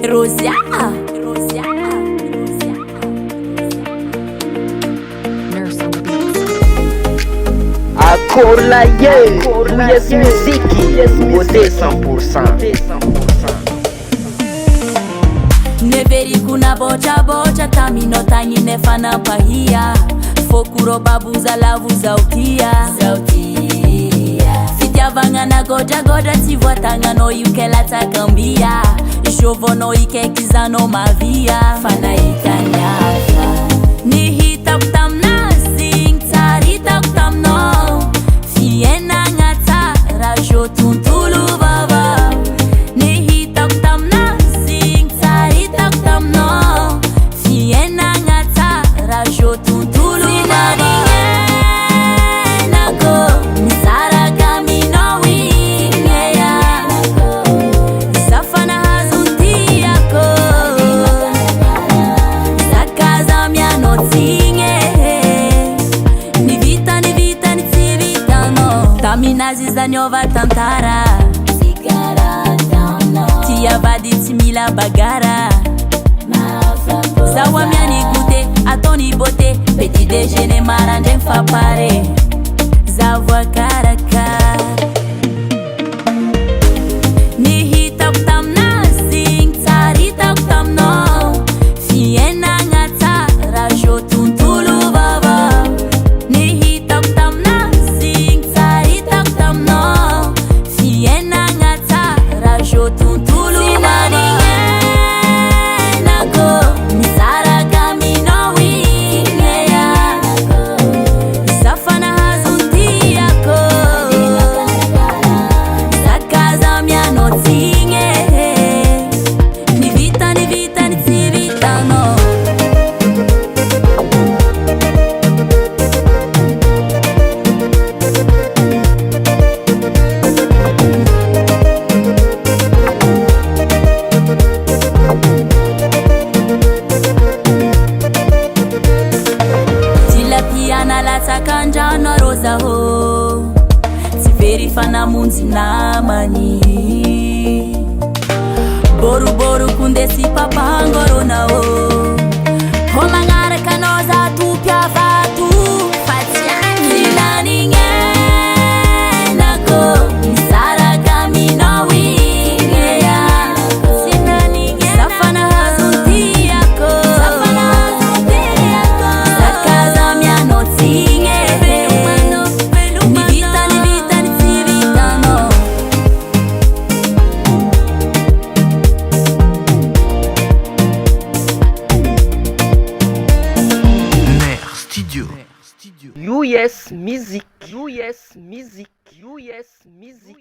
Rozia. Accord la ye, yes muziki, beauté 100%. Neveri kuna bocha bocha tamino tangi nefana pahia. Fokuro babuza lavuza utia. Fitia vanga na goja goja tivwa tanga no yuke la takambia. Jovo no ike kizano mavia. Fana ikanyafa. Ni hita kutam na sing tarita kutam no. Fiena ngata rajo tuntulu baba. Ni hita kutam na sing tarita kutam no. Fiena ngata rajo tuntulu baba. Naziza nyova tantara Tia vadi timila bagara Zawa miani gute atoni bote Petit déjeuner marande fa pare Zavwa karaka Ni hita kutam na sing Tarita kutam no Fiena ngata rajo tuntulu baba Ni hita kutam na sing Tarita kutam no Fiena ngata rajo tuntulu baba Nako Nisara kamino wingeya Safana hazunti yako Sakaza miano tinge Ni vita ni tivita no Tilapiana la takanja no rosa ho Tiveri fana munzi na mani Boru boru kundesi papangoro na o Homangara kanoza tu piavatu Fatiani Zilani ngenako Nisara kamino wingeya Safana hazunti yako Sakaza miano tinge Ni vita ni tivita no Ner Studio. US Music, US Music, US Music.